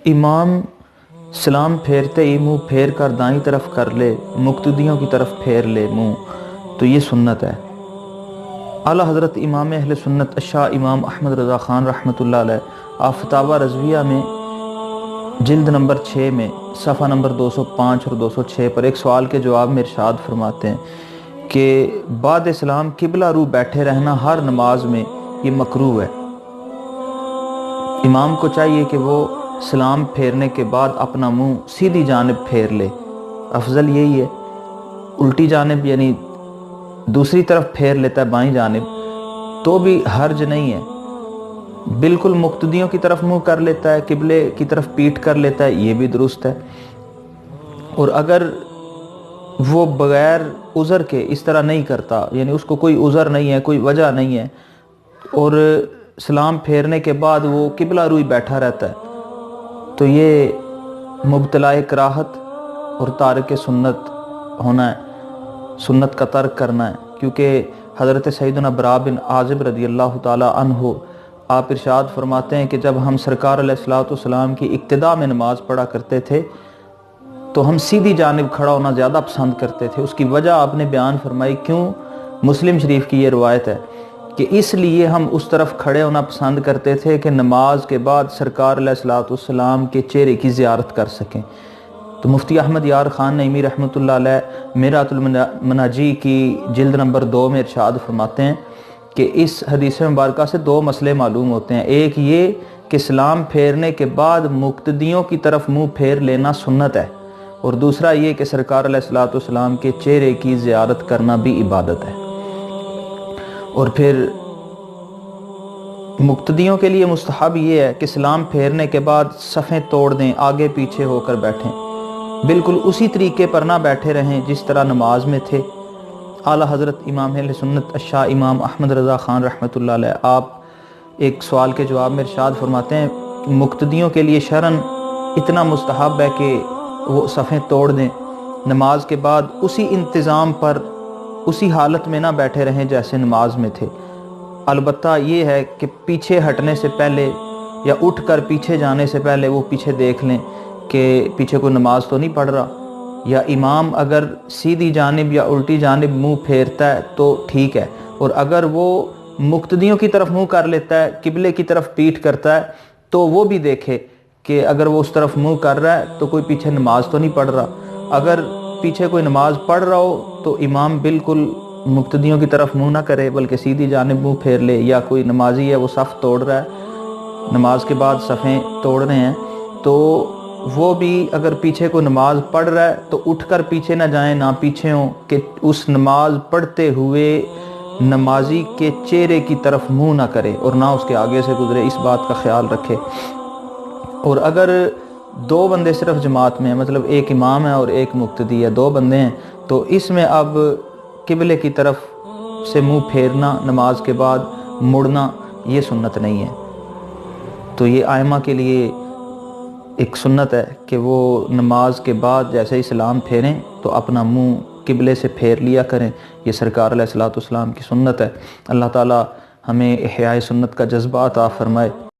امام سلام پھیرتے ہی منہ پھیر کر دائیں طرف کر لے، مقتدیوں کی طرف پھیر لے منہ، تو یہ سنت ہے۔ اعلیٰ حضرت امام اہل سنت شاہ امام احمد رضا خان رحمۃ اللہ علیہ آپ فتاویٰ رضویہ میں جلد نمبر 6 میں صفحہ نمبر 205 اور 206 پر ایک سوال کے جواب میں ارشاد فرماتے ہیں کہ بعد اسلام قبلہ رو بیٹھے رہنا ہر نماز میں یہ مکروہ ہے۔ امام کو چاہیے کہ وہ سلام پھیرنے کے بعد اپنا منہ سیدھی جانب پھیر لے، افضل یہی ہے۔ الٹی جانب یعنی دوسری طرف پھیر لیتا ہے بائیں جانب تو بھی حرج نہیں ہے، بالکل مقتدیوں کی طرف منہ کر لیتا ہے، قبلے کی طرف پیٹھ کر لیتا ہے، یہ بھی درست ہے۔ اور اگر وہ بغیر عذر کے اس طرح نہیں کرتا، یعنی اس کو کوئی عذر نہیں ہے، کوئی وجہ نہیں ہے، اور سلام پھیرنے کے بعد وہ قبلہ روئی بیٹھا رہتا ہے، تو یہ مبتلا کراہت اور تارک سنت ہونا ہے، سنت کا ترک کرنا ہے۔ کیونکہ حضرت سیدنا براء بن عازب رضی اللہ تعالیٰ عنہ آپ ارشاد فرماتے ہیں کہ جب ہم سرکار علیہ الصلوۃ والسلام کی ابتدا میں نماز پڑھا کرتے تھے تو ہم سیدھی جانب کھڑا ہونا زیادہ پسند کرتے تھے۔ اس کی وجہ آپ نے بیان فرمائی، کیوں؟ مسلم شریف کی یہ روایت ہے کہ اس لیے ہم اس طرف کھڑے ہونا پسند کرتے تھے کہ نماز کے بعد سرکار علیہ الصلوۃ والسلام کے چہرے کی زیارت کر سکیں۔ تو مفتی احمد یار خان نعیمی رحمۃ اللہ علیہ میرات المناجی کی جلد نمبر 2 میں ارشاد فرماتے ہیں کہ اس حدیث مبارکہ سے 2 مسئلے معلوم ہوتے ہیں۔ ایک یہ کہ سلام پھیرنے کے بعد مقتدیوں کی طرف منہ پھیر لینا سنت ہے، اور دوسرا یہ کہ سرکار علیہ الصلوۃ والسلام کے چہرے کی زیارت کرنا بھی عبادت ہے۔ اور پھر مقتدیوں کے لیے مستحب یہ ہے کہ سلام پھیرنے کے بعد صفیں توڑ دیں، آگے پیچھے ہو کر بیٹھیں، بالکل اسی طریقے پر نہ بیٹھے رہیں جس طرح نماز میں تھے۔ اعلیٰ حضرت امام اہل سنت شاہ امام احمد رضا خان رحمۃ اللہ علیہ آپ ایک سوال کے جواب میں ارشاد فرماتے ہیں مقتدیوں کے لیے شرعاً اتنا مستحب ہے کہ وہ صفیں توڑ دیں، نماز کے بعد اسی انتظام پر اسی حالت میں نہ بیٹھے رہیں جیسے نماز میں تھے۔ البتہ یہ ہے کہ پیچھے ہٹنے سے پہلے یا اٹھ کر پیچھے جانے سے پہلے وہ پیچھے دیکھ لیں کہ پیچھے کوئی نماز تو نہیں پڑھ رہا، یا امام اگر سیدھی جانب یا الٹی جانب منہ پھیرتا ہے تو ٹھیک ہے، اور اگر وہ مقتدیوں کی طرف منہ کر لیتا ہے، قبلے کی طرف پیٹھ کرتا ہے، تو وہ بھی دیکھے کہ اگر وہ اس طرف منہ کر رہا ہے تو کوئی پیچھے نماز تو نہیں پڑھ رہا۔ اگر پیچھے کوئی نماز پڑھ رہا ہو تو امام بالکل مقتدیوں کی طرف منہ نہ کرے بلکہ سیدھی جانب منہ پھیر لے، یا کوئی نمازی ہے وہ صف توڑ رہا ہے، نماز کے بعد صفیں توڑ رہے ہیں، تو وہ بھی اگر پیچھے کوئی نماز پڑھ رہا ہے تو اٹھ کر پیچھے نہ جائیں، نہ پیچھے ہوں، کہ اس نماز پڑھتے ہوئے نمازی کے چہرے کی طرف منہ نہ کرے اور نہ اس کے آگے سے گزرے، اس بات کا خیال رکھے۔ اور اگر 2 بندے صرف جماعت میں ہیں، مطلب ایک امام ہے اور ایک مقتدی ہے، 2 بندے ہیں، تو اس میں اب قبلے کی طرف سے منہ پھیرنا نماز کے بعد مڑنا یہ سنت نہیں ہے۔ تو یہ ائمہ کے لیے ایک سنت ہے کہ وہ نماز کے بعد جیسے ہی سلام پھیریں تو اپنا منہ قبلے سے پھیر لیا کریں، یہ سرکار علیہ الصلوۃ والسلام کی سنت ہے۔ اللہ تعالی ہمیں احیاء سنت کا جذبہ عطا فرمائے۔